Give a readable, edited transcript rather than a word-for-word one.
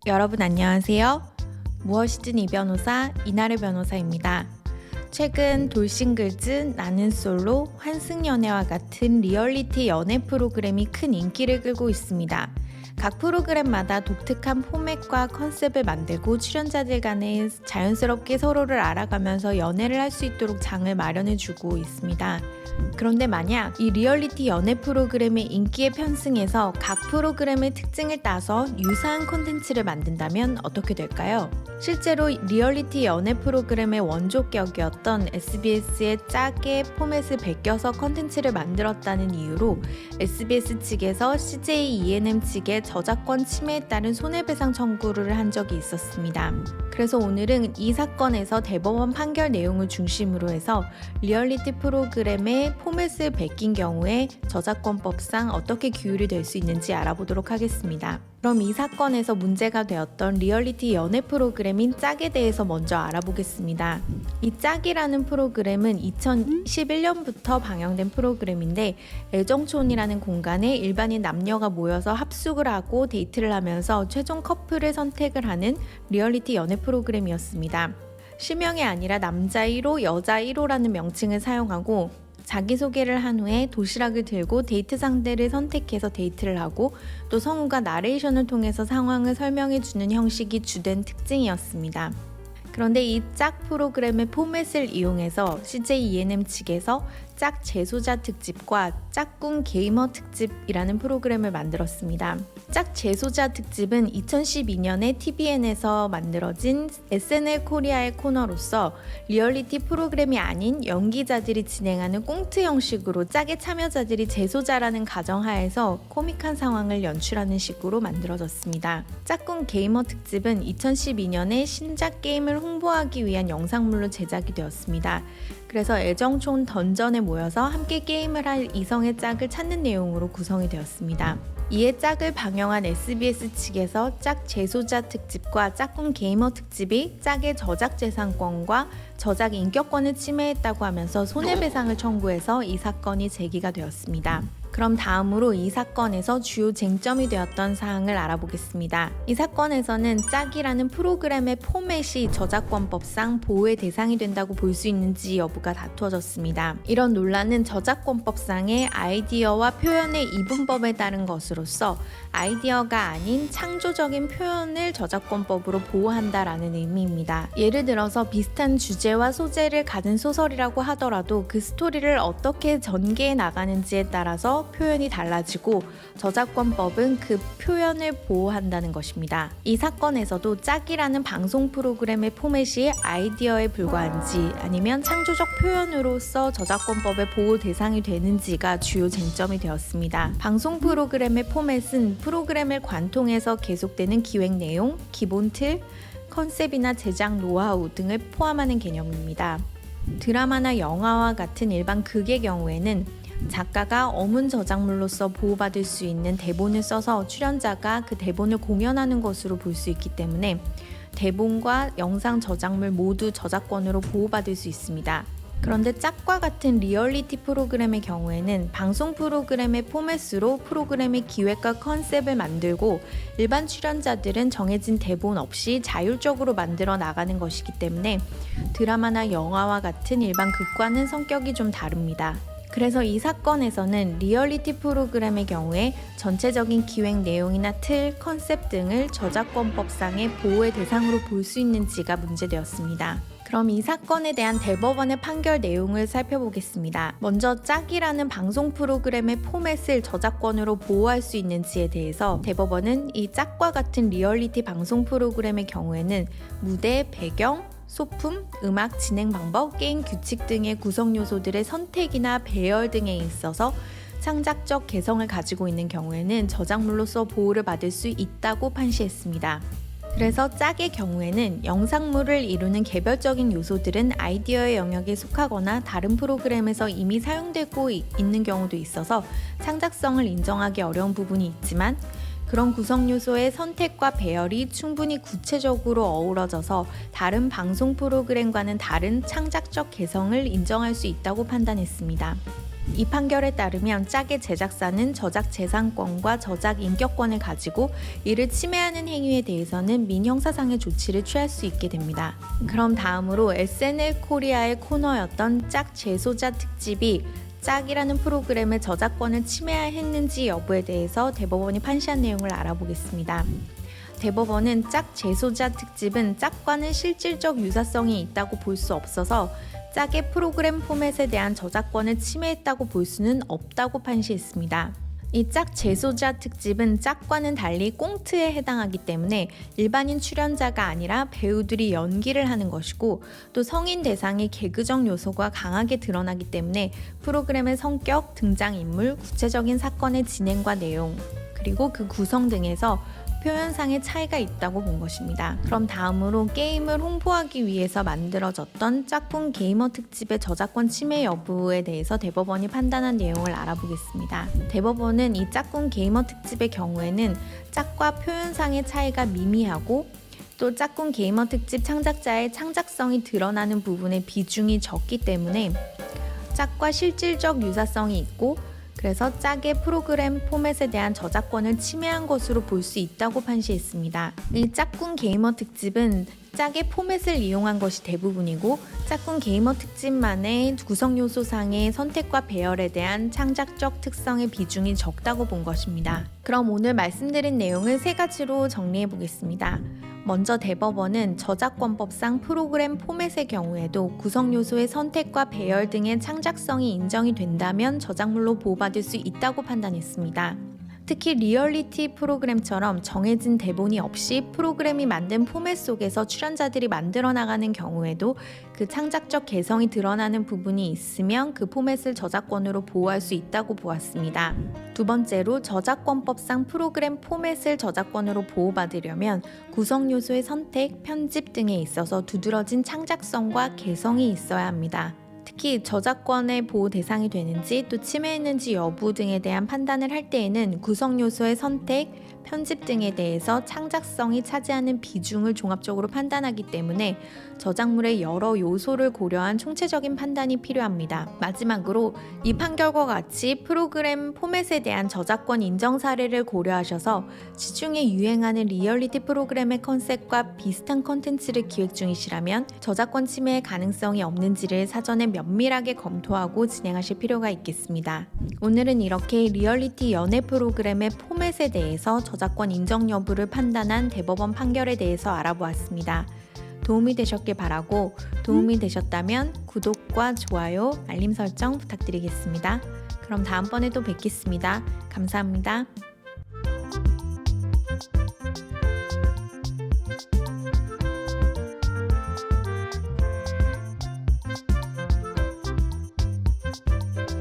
여러분 안녕하세요. 무엇이든 이 변호사 이나래 변호사입니다. 최근 돌싱글즈, 나는 솔로, 환승연애와 같은 리얼리티 연애 프로그램이 큰 인기를 끌고 있습니다. 각 프로그램마다 독특한 포맷과 컨셉을 만들고 출연자들 간에 자연스럽게 서로를 알아가면서 연애를 할 수 있도록 장을 마련해주고 있습니다. 그런데 만약 이 리얼리티 연애 프로그램의 인기에 편승해서 각 프로그램의 특징을 따서 유사한 콘텐츠를 만든다면 어떻게 될까요? 실제로 리얼리티 연애 프로그램의 원조격이었던 SBS의 짝의 포맷을 베껴서 콘텐츠를 만들었다는 이유로 SBS 측에서 CJ ENM 측에 저작권 침해에 따른 손해배상 청구를 한 적이 있었습니다. 그래서 오늘은 이 사건에서 대법원 판결 내용을 중심으로 해서 리얼리티 프로그램의 포맷을 베낀 경우에 저작권법상 어떻게 규율이 될 수 있는지 알아보도록 하겠습니다. 그럼 이 사건에서 문제가 되었던 리얼리티 연애 프로그램인 짝에 대해서 먼저 알아보겠습니다. 이 짝이라는 프로그램은 2011년부터 방영된 프로그램인데 애정촌이라는 공간에 일반인 남녀가 모여서 합숙을 하고 데이트를 하면서 최종 커플을 선택을 하는 리얼리티 연애 프로그램이었습니다. 실명이 아니라 남자 1호, 여자 1호라는 명칭을 사용하고 자기소개를 한 후에 도시락을 들고 데이트 상대를 선택해서 데이트를 하고 또 성우가 나레이션을 통해서 상황을 설명해주는 형식이 주된 특징이었습니다. 그런데 이 짝 프로그램의 포맷을 이용해서 CJ ENM 측에서 짝 재소자 특집과 짝꿍 게이머 특집이라는 프로그램을 만들었습니다. 짝 재소자 특집은 2012년에 TVN에서 만들어진 SNL 코리아의 코너로서 리얼리티 프로그램이 아닌 연기자들이 진행하는 꽁트 형식으로 짝의 참여자들이 재소자라는 가정하에서 코믹한 상황을 연출하는 식으로 만들어졌습니다. 짝꿍 게이머 특집은 2012년에 신작 게임을 홍보하기 위한 영상물로 제작이 되었습니다. 그래서 애정촌 던전에 모여서 함께 게임을 할 이성의 짝을 찾는 내용으로 구성이 되었습니다. 이에 짝을 방영한 SBS 측에서 짝 재소자 특집과 짝꿍 게이머 특집이 짝의 저작 재산권과 저작 인격권을 침해했다고 하면서 손해배상을 청구해서 이 사건이 제기가 되었습니다. 그럼 다음으로 이 사건에서 주요 쟁점이 되었던 사항을 알아보겠습니다. 이 사건에서는 짝이라는 프로그램의 포맷이 저작권법상 보호의 대상이 된다고 볼 수 있는지 여부가 다투어졌습니다. 이런 논란은 저작권법상의 아이디어와 표현의 이분법에 따른 것으로서 아이디어가 아닌 창조적인 표현을 저작권법으로 보호한다라는 의미입니다. 예를 들어서 비슷한 주제와 소재를 가진 소설이라고 하더라도 그 스토리를 어떻게 전개해 나가는지에 따라서 표현이 달라지고 저작권법은 그 표현을 보호한다는 것입니다. 이 사건에서도 짝이라는 방송 프로그램의 포맷이 아이디어에 불과한지 아니면 창조적 표현으로서 저작권법의 보호 대상이 되는지가 주요 쟁점이 되었습니다. 방송 프로그램의 포맷은 프로그램을 관통해서 계속되는 기획 내용, 기본 틀, 컨셉이나 제작 노하우 등을 포함하는 개념입니다. 드라마나 영화와 같은 일반 극의 경우에는 작가가 어문 저작물로서 보호받을 수 있는 대본을 써서 출연자가 그 대본을 공연하는 것으로 볼 수 있기 때문에 대본과 영상 저작물 모두 저작권으로 보호받을 수 있습니다. 그런데 짝과 같은 리얼리티 프로그램의 경우에는 방송 프로그램의 포맷으로 프로그램의 기획과 컨셉을 만들고 일반 출연자들은 정해진 대본 없이 자율적으로 만들어 나가는 것이기 때문에 드라마나 영화와 같은 일반 극과는 성격이 좀 다릅니다. 그래서 이 사건에서는 리얼리티 프로그램의 경우에 전체적인 기획 내용이나 틀, 컨셉 등을 저작권법상의 보호의 대상으로 볼 수 있는지가 문제되었습니다. 그럼 이 사건에 대한 대법원의 판결 내용을 살펴보겠습니다. 먼저 짝이라는 방송 프로그램의 포맷을 저작권으로 보호할 수 있는지에 대해서 대법원은 이 짝과 같은 리얼리티 방송 프로그램의 경우에는 무대, 배경, 소품, 음악, 진행 방법, 게임 규칙 등의 구성 요소들의 선택이나 배열 등에 있어서 창작적 개성을 가지고 있는 경우에는 저작물로서 보호를 받을 수 있다고 판시했습니다. 그래서 짝의 경우에는 영상물을 이루는 개별적인 요소들은 아이디어의 영역에 속하거나 다른 프로그램에서 이미 사용되고 있는 경우도 있어서 창작성을 인정하기 어려운 부분이 있지만 그런 구성 요소의 선택과 배열이 충분히 구체적으로 어우러져서 다른 방송 프로그램과는 다른 창작적 개성을 인정할 수 있다고 판단했습니다. 이 판결에 따르면 짝의 제작사는 저작 재산권과 저작 인격권을 가지고 이를 침해하는 행위에 대해서는 민형사상의 조치를 취할 수 있게 됩니다. 그럼 다음으로 SNL 코리아의 코너였던 짝 재소자 특집이 짝이라는 프로그램의 저작권을 침해했는지 여부에 대해서 대법원이 판시한 내용을 알아보겠습니다. 대법원은 짝 재소자 특집은 짝과는 실질적 유사성이 있다고 볼 수 없어서 짝의 프로그램 포맷에 대한 저작권을 침해했다고 볼 수는 없다고 판시했습니다. 이 짝 재소자 특집은 짝과는 달리 꽁트에 해당하기 때문에 일반인 출연자가 아니라 배우들이 연기를 하는 것이고 또 성인 대상의 개그적 요소가 강하게 드러나기 때문에 프로그램의 성격, 등장인물, 구체적인 사건의 진행과 내용, 그리고 그 구성 등에서 표현상의 차이가 있다고 본 것입니다. 그럼 다음으로 게임을 홍보하기 위해서 만들어졌던 짝꿍 게이머 특집의 저작권 침해 여부에 대해서 대법원이 판단한 내용을 알아보겠습니다. 대법원은 이 짝꿍 게이머 특집의 경우에는 짝과 표현상의 차이가 미미하고 또 짝꿍 게이머 특집 창작자의 창작성이 드러나는 부분의 비중이 적기 때문에 짝과 실질적 유사성이 있고 그래서 짝의 프로그램 포맷에 대한 저작권을 침해한 것으로 볼 수 있다고 판시했습니다. 이 짝꿍 게이머 특집은 짝의 포맷을 이용한 것이 대부분이고 짝꿍 게이머 특집만의 구성 요소상의 선택과 배열에 대한 창작적 특성의 비중이 적다고 본 것입니다. 그럼 오늘 말씀드린 내용을 세 가지로 정리해 보겠습니다. 먼저 대법원은 저작권법상 프로그램 포맷의 경우에도 구성 요소의 선택과 배열 등의 창작성이 인정이 된다면 저작물로 보호받을 수 있다고 판단했습니다. 특히 리얼리티 프로그램처럼 정해진 대본이 없이 프로그램이 만든 포맷 속에서 출연자들이 만들어 나가는 경우에도 그 창작적 개성이 드러나는 부분이 있으면 그 포맷을 저작권으로 보호할 수 있다고 보았습니다. 두 번째로 저작권법상 프로그램 포맷을 저작권으로 보호받으려면 구성 요소의 선택, 편집 등에 있어서 두드러진 창작성과 개성이 있어야 합니다. 특히 저작권의 보호 대상이 되는지 또 침해했는지 여부 등에 대한 판단을 할 때에는 구성 요소의 선택, 편집 등에 대해서 창작성이 차지하는 비중을 종합적으로 판단하기 때문에 저작물의 여러 요소를 고려한 총체적인 판단이 필요합니다. 마지막으로 이 판결과 같이 프로그램 포맷에 대한 저작권 인정 사례를 고려하셔서 시중에 유행하는 리얼리티 프로그램의 컨셉과 비슷한 컨텐츠를 기획 중이시라면 저작권 침해의 가능성이 없는지를 사전에 면밀하게 검토하고 진행하실 필요가 있겠습니다. 오늘은 이렇게 리얼리티 연애 프로그램의 포맷에 대해서 저작권 인정 여부를 판단한 대법원 판결에 대해서 알아보았습니다. 도움이 되셨길 바라고 도움이 되셨다면 구독과 좋아요, 알림 설정 부탁드리겠습니다. 그럼 다음번에 또 뵙겠습니다. 감사합니다.